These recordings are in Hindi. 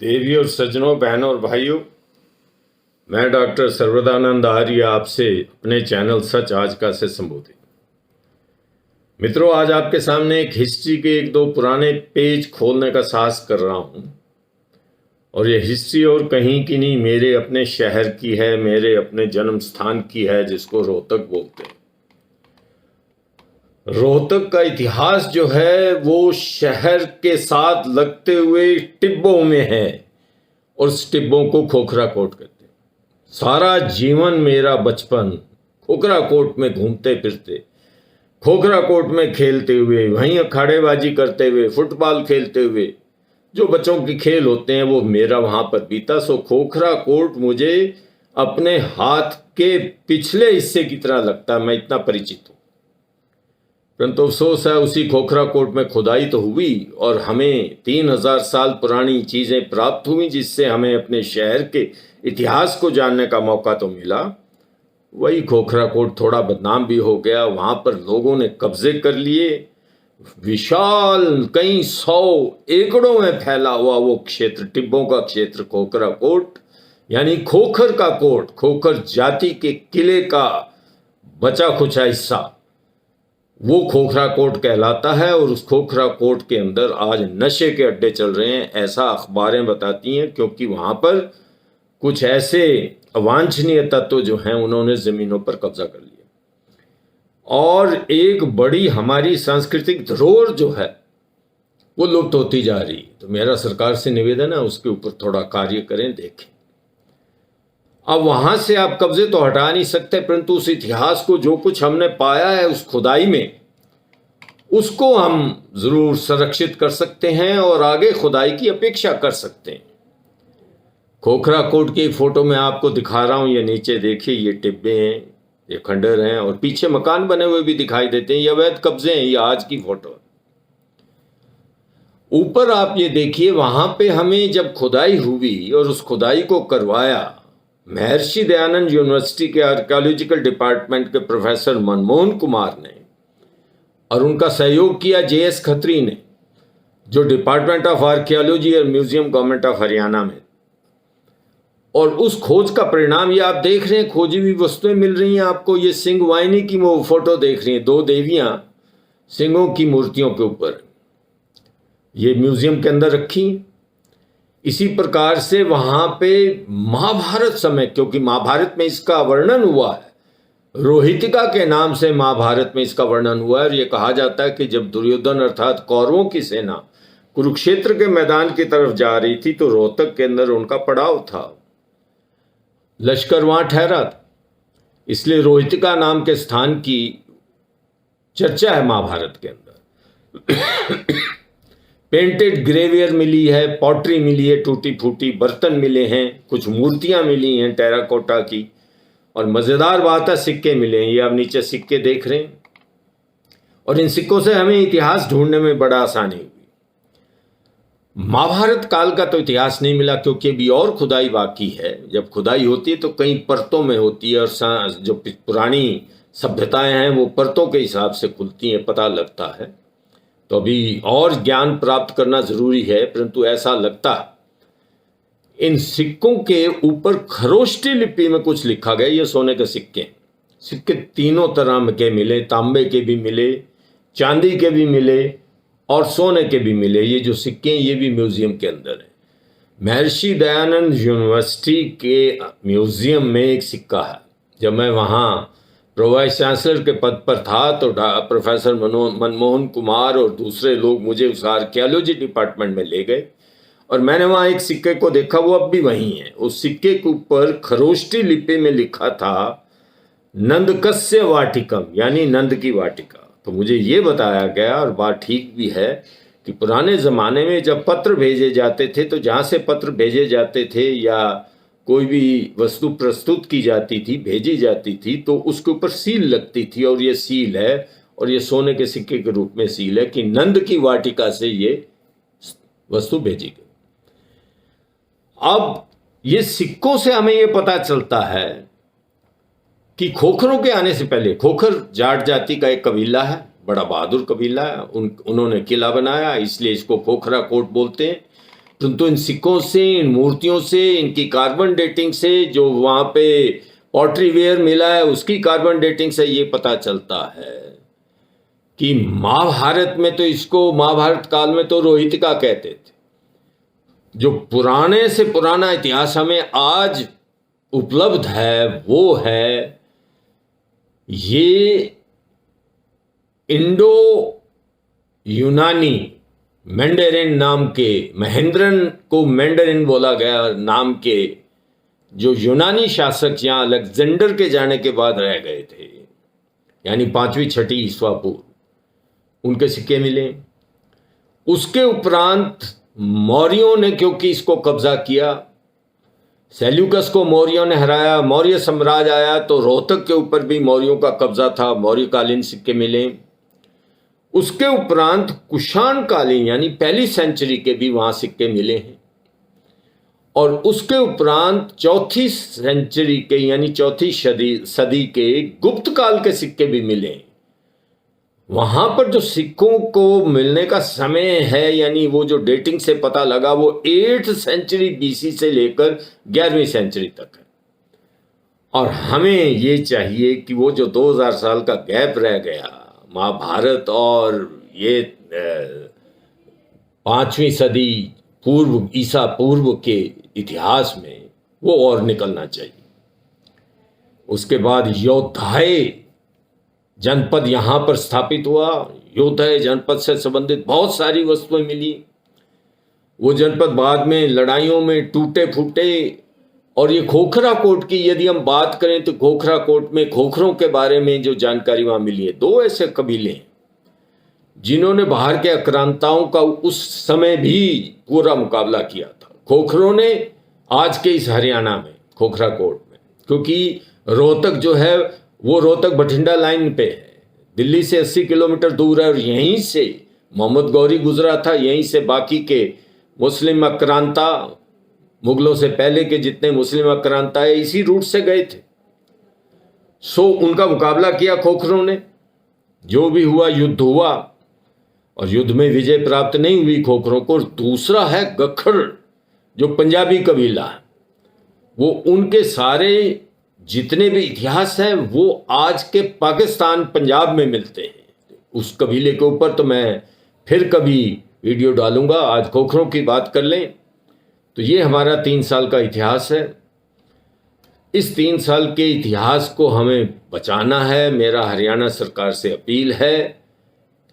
देवी और सज्जनों, बहनों और भाइयों, मैं डॉक्टर सर्वदानंद आर्य आपसे अपने चैनल सच आज का से संबोधित। मित्रों, आज आपके सामने एक हिस्ट्री के एक दो पुराने पेज खोलने का साहस कर रहा हूं और ये हिस्ट्री और कहीं की नहीं, मेरे अपने शहर की है, मेरे अपने जन्म स्थान की है, जिसको रोहतक बोलते हैं। रोहतक का इतिहास जो है वो शहर के साथ लगते हुए टिब्बों में है और उस टिब्बों को खोखरा कोट कहते हैं। सारा जीवन मेरा बचपन खोखरा कोट में घूमते फिरते, खोखरा कोट में खेलते हुए, वहीं अखाड़ेबाजी करते हुए, फुटबॉल खेलते हुए, जो बच्चों के खेल होते हैं वो मेरा वहां पर बीता। सो खोखरा कोट मुझे अपने हाथ के पिछले हिस्से की तरह लगता है, मैं इतना परिचित हूं। परंतु अफसोस है, उसी खोखरा कोट में खुदाई तो हुई और हमें 3000 साल पुरानी चीजें प्राप्त हुई, जिससे हमें अपने शहर के इतिहास को जानने का मौका तो मिला। वही खोखरा कोट थोड़ा बदनाम भी हो गया। वहां पर लोगों ने कब्जे कर लिए। विशाल कई 100 एकड़ों में फैला हुआ वो क्षेत्र, टिब्बों का क्षेत्र खोखरा कोट, यानी खोखर का कोट, खोखर जाति के किले का बचा खुचा हिस्सा, वो खोखरा कोट कहलाता है। और उस खोखरा कोट के अंदर आज नशे के अड्डे चल रहे हैं, ऐसा अखबारें बताती हैं, क्योंकि वहां पर कुछ ऐसे अवांछनीय तत्व जो हैं उन्होंने जमीनों पर कब्जा कर लिया और एक बड़ी हमारी सांस्कृतिक धरोहर जो है वो लुप्त होती जा रही है। तो मेरा सरकार से निवेदन है, उसके ऊपर थोड़ा कार्य करें, देखें। अब वहां से आप कब्जे तो हटा नहीं सकते, परंतु उस इतिहास को, जो कुछ हमने पाया है उस खुदाई में, उसको हम जरूर संरक्षित कर सकते हैं और आगे खुदाई की अपेक्षा कर सकते हैं। खोखरा कोट की फोटो में आपको दिखा रहा हूं, ये नीचे देखिए, ये टिब्बे हैं, ये खंडर हैं और पीछे मकान बने हुए भी दिखाई देते हैं। ये अवैध कब्जे हैं, ये आज की फोटो। ऊपर आप ये देखिए, वहां पे हमें जब खुदाई हुई और उस खुदाई को करवाया महर्षि दयानंद यूनिवर्सिटी के आर्कियोलॉजिकल डिपार्टमेंट के प्रोफेसर मनमोहन कुमार ने, और उनका सहयोग किया JS खत्री ने, जो डिपार्टमेंट ऑफ आर्कियोलॉजी और म्यूजियम गवर्नमेंट ऑफ हरियाणा में। और उस खोज का परिणाम ये आप देख रहे हैं, खोजी हुई वस्तुएं मिल रही हैं आपको। ये सिंह वाहिनी की वो फोटो देख रही हैं, 2 देवियां सिंहों की मूर्तियों के ऊपर, ये म्यूजियम के अंदर रखी। इसी प्रकार से वहां पे महाभारत समय, क्योंकि महाभारत में इसका वर्णन हुआ है, रोहितिका के नाम से महाभारत में इसका वर्णन हुआ है। और यह कहा जाता है कि जब दुर्योधन अर्थात कौरवों की सेना कुरुक्षेत्र के मैदान की तरफ जा रही थी तो रोहतक के अंदर उनका पड़ाव था, लश्कर वहां ठहरा था, इसलिए रोहितिका नाम के स्थान की चर्चा है महाभारत के अंदर। पेंटेड ग्रेवियर मिली है, पॉटरी मिली है, टूटी फूटी बर्तन मिले हैं, कुछ मूर्तियां मिली हैं टेराकोटा की, और मजेदार बात है सिक्के मिले हैं। ये आप नीचे सिक्के देख रहे हैं और इन सिक्कों से हमें इतिहास ढूंढने में बड़ा आसानी हुई। महाभारत काल का तो इतिहास नहीं मिला, क्योंकि अभी और खुदाई बाकी है। जब खुदाई होती है तो कई परतों में होती है और जो पुरानी सभ्यताएं हैं वो परतों के हिसाब से खुलती हैं, पता लगता है। तो अभी और ज्ञान प्राप्त करना जरूरी है, परंतु ऐसा लगता इन सिक्कों के ऊपर खरोष्टी लिपि में कुछ लिखा गया। ये सोने के सिक्के, सिक्के तीनों तरह के मिले, तांबे के भी मिले, चांदी के भी मिले और सोने के भी मिले। ये जो सिक्के हैं ये भी म्यूजियम के अंदर है। महर्षि दयानंद यूनिवर्सिटी के म्यूजियम में एक सिक्का है। जब मैं वहाँ प्रोवाइस चांसलर के पद पर था तो प्रोफेसर मनमोहन कुमार और दूसरे लोग मुझे उस आर्कियोलॉजी डिपार्टमेंट में ले गए और मैंने वहाँ एक सिक्के को देखा, वो अब भी वहीं है। उस सिक्के के ऊपर खरोष्टी लिपि में लिखा था नंदकस्य वाटिकम, यानी नंद की वाटिका। तो मुझे ये बताया गया, और बात ठीक भी है, कि पुराने ज़माने में जब पत्र भेजे जाते थे तो जहाँ से पत्र भेजे जाते थे या कोई भी वस्तु प्रस्तुत की जाती थी, भेजी जाती थी, तो उसके ऊपर सील लगती थी। और ये सील है, और ये सोने के सिक्के के रूप में सील है कि नंद की वाटिका से ये वस्तु भेजी गई। अब ये सिक्कों से हमें ये पता चलता है कि खोखरों के आने से पहले, खोखर जाट जाति का एक कबीला है, बड़ा बहादुर कबीला है, उन्होंने किला बनाया, इसलिए इसको खोखरा कोट बोलते हैं। परंतु इन सिक्कों से, इन मूर्तियों से, इनकी कार्बन डेटिंग से, जो वहां पे पॉटरी वेयर मिला है उसकी कार्बन डेटिंग से ये पता चलता है कि महाभारत में तो इसको, महाभारत काल में तो रोहितिका कहते थे। जो पुराने से पुराना इतिहास हमें आज उपलब्ध है वो है ये इंडो यूनानी मैंडेरिन नाम के, महेंद्रन को मैंडेरिन बोला गया नाम के, जो यूनानी शासक यहां अलेक्जेंडर के जाने के बाद रह गए थे, यानी 5वीं 6वीं ईस्वा पूर्व, उनके सिक्के मिले। उसके उपरांत मौर्यों ने क्योंकि इसको कब्जा किया, सेल्यूकस को मौर्यों ने हराया, मौर्य साम्राज्य आया तो रोहतक के ऊपर भी मौर्यों का कब्जा था, मौर्यकालीन सिक्के मिले। उसके उपरांत कुषाण कालीन यानी पहली सेंचुरी के भी वहां सिक्के मिले हैं, और उसके उपरांत 4वीं सेंचुरी के यानी 4वीं सदी के गुप्त काल के सिक्के भी मिले। वहां पर जो सिक्कों को मिलने का समय है, यानी वो जो डेटिंग से पता लगा, वो 8th सेंचुरी BC से लेकर 11वीं सेंचुरी तक है। और हमें ये चाहिए कि वो जो 2000 साल का गैप रह गया महाभारत और ये 5वीं सदी पूर्व, ईसा पूर्व के इतिहास में, वो और निकलना चाहिए। उसके बाद योद्धाए जनपद यहां पर स्थापित हुआ। योद्धाए जनपद से संबंधित बहुत सारी वस्तुएं मिली। वो जनपद बाद में लड़ाइयों में टूटे फूटे। और ये खोखरा कोट की यदि हम बात करें तो खोखरा कोट में खोखरों के बारे में जो जानकारी वहां मिली है, 2 ऐसे कबीले हैं जिन्होंने बाहर के आक्रांताओं का उस समय भी पूरा मुकाबला किया था। खोखरों ने आज के इस हरियाणा में, खोखरा कोट में, क्योंकि रोहतक जो है वो रोहतक बठिंडा लाइन पे है, दिल्ली से 80 किलोमीटर दूर है, और यहीं से मोहम्मद गौरी गुजरा था, यहीं से बाकी के मुस्लिम आक्रांता, मुगलों से पहले के जितने मुस्लिम आक्रांता है, इसी रूट से गए थे। सो उनका मुकाबला किया खोखरों ने। जो भी हुआ, युद्ध हुआ, और युद्ध में विजय प्राप्त नहीं हुई खोखरों को। दूसरा है गखर, जो पंजाबी कबीला है, वो उनके सारे जितने भी इतिहास हैं वो आज के पाकिस्तान पंजाब में मिलते हैं। उस कबीले के ऊपर तो मैं फिर कभी वीडियो डालूंगा। आज खोखरों की बात कर लें तो ये हमारा 3 साल का इतिहास है। इस 3 साल के इतिहास को हमें बचाना है। मेरा हरियाणा सरकार से अपील है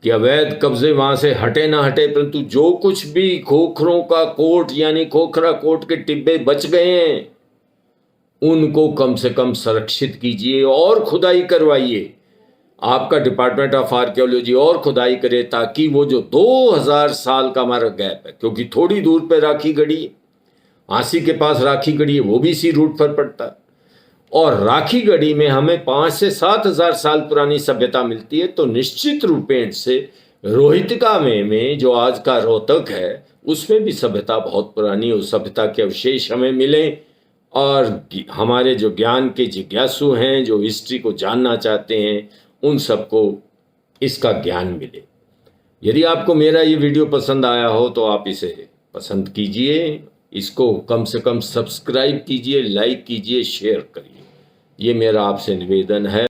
कि अवैध कब्जे वहां से हटे ना हटे, परंतु जो कुछ भी खोखरों का कोट यानी खोखरा कोट के टिब्बे बच गए हैं उनको कम से कम संरक्षित कीजिए और खुदाई करवाइए। आपका डिपार्टमेंट ऑफ आर्कियोलॉजी और खुदाई करे, ताकि वो जो 2000 साल का हमारा गैप है, क्योंकि थोड़ी दूर पे राखी गढ़ी, आंसी के पास राखी गढ़ी है, वो भी इसी रूट पर पड़ता है, और राखी गढ़ी में हमें 5 से 7000 साल पुरानी सभ्यता मिलती है। तो निश्चित रूपेण से रोहितिका में जो आज का रोहतक है उसमें भी सभ्यता बहुत पुरानी, उस सभ्यता के अवशेष हमें मिले, और हमारे जो ज्ञान के जिज्ञासु हैं, जो हिस्ट्री को जानना चाहते हैं, उन सबको इसका ज्ञान मिले। यदि आपको मेरा ये वीडियो पसंद आया हो तो आप इसे पसंद कीजिए, इसको कम से कम सब्सक्राइब कीजिए, लाइक कीजिए, शेयर करिए। ये मेरा आपसे निवेदन है।